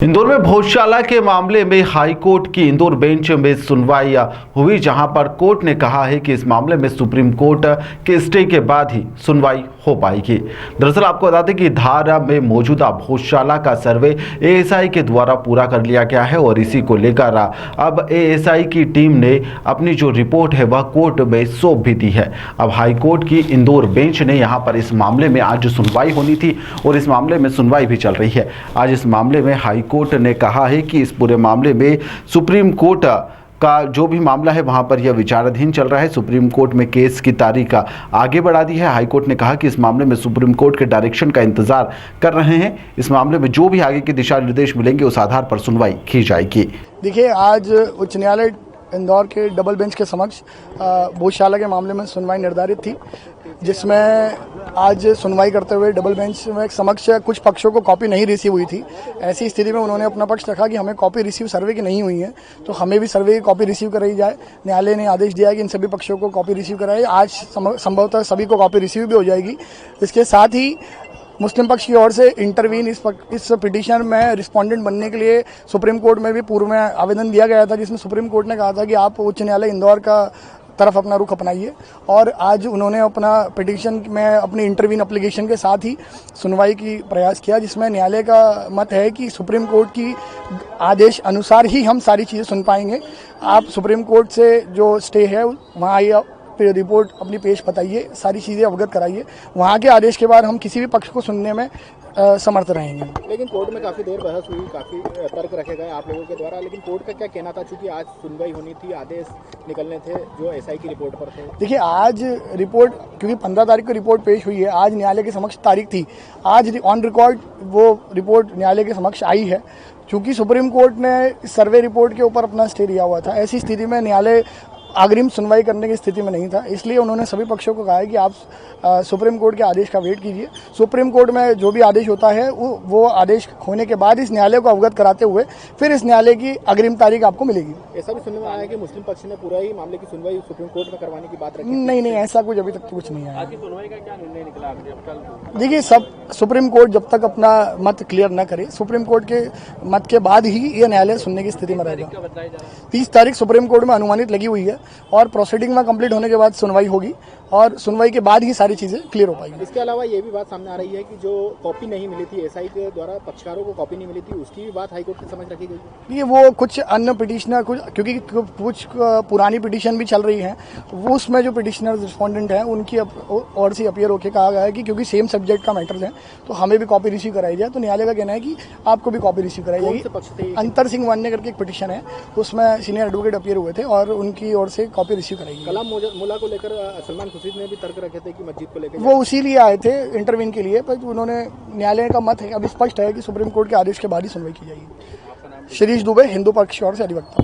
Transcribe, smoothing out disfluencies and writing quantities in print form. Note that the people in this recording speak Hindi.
इंदौर में भोजशाला के मामले में हाई कोर्ट की इंदौर बेंच में सुनवाई हुई, जहां पर कोर्ट ने कहा है कि इस मामले में सुप्रीम कोर्ट के स्टे के बाद ही सुनवाई हो पाएगी। दरअसल आपको बता दें कि धार में मौजूदा भोजशाला का सर्वे एएसआई के द्वारा पूरा कर लिया गया है और इसी को लेकर अब एएसआई की टीम ने अपनी जो रिपोर्ट है वह कोर्ट में सौंप भी दी है। अब हाई कोर्ट की इंदौर बेंच ने यहाँ पर इस मामले में आज सुनवाई होनी थी और इस मामले में सुनवाई भी चल रही है। आज इस मामले में हाई कोर्ट ने कहा है कि इस पूरे मामले में सुप्रीम कोर्ट का जो भी मामला है वहां पर यह विचाराधीन चल रहा है। सुप्रीम कोर्ट में केस की तारीख आगे बढ़ा दी है। हाई कोर्ट ने कहा कि इस मामले में सुप्रीम कोर्ट के डायरेक्शन का इंतजार कर रहे हैं। इस मामले में जो भी आगे के दिशा निर्देश मिलेंगे उस आधार पर सुनवाई की जाएगी। देखिए, आज उच्च न्यायालय इंदौर के डबल बेंच के समक्ष भोजशाला के मामले में सुनवाई निर्धारित थी, जिसमें आज सुनवाई करते हुए डबल बेंच में समक्ष कुछ पक्षों को कॉपी नहीं रिसीव हुई थी। ऐसी स्थिति में उन्होंने अपना पक्ष रखा कि हमें कॉपी रिसीव सर्वे की नहीं हुई है, तो हमें भी सर्वे की कॉपी रिसीव कराई जाए। न्यायालय ने आदेश दिया कि इन सभी पक्षों को कॉपी रिसीव कराई। आज संभवतः सभी को कॉपी रिसीव भी हो जाएगी। इसके साथ ही मुस्लिम पक्ष की ओर से इंटरवीन इस पिटीशन में रिस्पोंडेंट बनने के लिए सुप्रीम कोर्ट में भी पूर्व में आवेदन दिया गया था, जिसमें सुप्रीम कोर्ट ने कहा था कि आप उच्च न्यायालय इंदौर का तरफ अपना रुख अपनाइए। और आज उन्होंने अपना पिटीशन में अपनी इंटरवीन एप्लीकेशन के साथ ही सुनवाई की प्रयास किया, जिसमें न्यायालय का मत है कि सुप्रीम कोर्ट की आदेश अनुसार ही हम सारी चीज़ें सुन पाएंगे। आप सुप्रीम कोर्ट से जो स्टे है वहाँ आइए, रिपोर्ट अपनी पेश बताइए, सारी चीज़ें अवगत कराइए। वहाँ के आदेश के बाद हम किसी भी पक्ष को सुनने में समर्थ रहेंगे। लेकिन कोर्ट में काफ़ी देर बहस हुई, काफ़ी तर्क रखे गए आप लोगों के द्वारा, लेकिन कोर्ट का क्या कहना था? चूंकि आज सुनवाई होनी थी, आदेश निकलने थे जो एसआई की रिपोर्ट पर थे। देखिए, आज रिपोर्ट क्योंकि 15 तारीख को रिपोर्ट पेश हुई है, आज न्यायालय के समक्ष तारीख थी, आज ऑन रिकॉर्ड वो रिपोर्ट न्यायालय के समक्ष आई है। चूँकि सुप्रीम कोर्ट ने सर्वे रिपोर्ट के ऊपर अपना स्टे लिया हुआ था, ऐसी स्थिति में न्यायालय अग्रिम सुनवाई करने की स्थिति में नहीं था, इसलिए उन्होंने सभी पक्षों को कहा है कि आप सुप्रीम कोर्ट के आदेश का वेट कीजिए। सुप्रीम कोर्ट में जो भी आदेश होता है वो आदेश होने के बाद इस न्यायालय को अवगत कराते हुए फिर इस न्यायालय की अग्रिम तारीख आपको मिलेगी। ऐसा भी सुनने में आया कि मुस्लिम पक्ष ने पूरा ही मामले की सुनवाई सुप्रीम कोर्ट में करवाने की बात रखी। नहीं, ऐसा कुछ अभी तक कुछ नहीं आया। आज की सुनवाई का क्या निर्णय निकला? देखिए, सब सुप्रीम कोर्ट जब तक अपना मत क्लियर न करे, सुप्रीम कोर्ट के मत के बाद ही ये न्यायालय सुनने की स्थिति में रहेगा। 30 तारीख सुप्रीम कोर्ट में अनुमानित लगी हुई है और प्रोसीडिंग में कंप्लीट होने के बाद सुनवाई होगी और सुनवाई के बाद ही सारी चीजें क्लियर हो पाएंगी। इसके अलावा ये भी बात सामने आ रही है कि जो कॉपी नहीं मिली थी, एसआई के द्वारा पक्षकारों को कॉपी नहीं मिली थी, उसकी भी बात हाईकोर्ट के समझ रखी गई। ये वो कुछ अन्य पिटिशनर क्योंकि कुछ पुरानी पिटीशन भी चल रही है, वो उसमें जो पिटिशनर रिस्पोंडेंट हैं उनकी और से अपीयर होकर कहा गया है कि क्योंकि सेम सब्जेक्ट का मैटर्स है तो हमें भी कॉपी रिसीव कराई जाए। तो न्यायालय का कहना है कि आपको भी कॉपी रिसीव कराई जाएगी। अंतर सिंह वान्य करके एक पिटीशन है, उसमें सीनियर एडवोकेट अपीयर हुए थे और उनकी ओर से कॉपी रिसीव कराई। कलाम मुल्ला को लेकर सलमान खुर्शीद ने भी तर्क रखे थे कि मस्जिद को लेकर, वो उसी लिए आए थे इंटरवीन के लिए, पर उन्होंने न्यायालय का मत है अभी स्पष्ट है कि सुप्रीम कोर्ट के आदेश के बाद ही सुनवाई की जाएगी। शिरीष दुबे, हिंदू पक्ष की ओर से अधिवक्ता।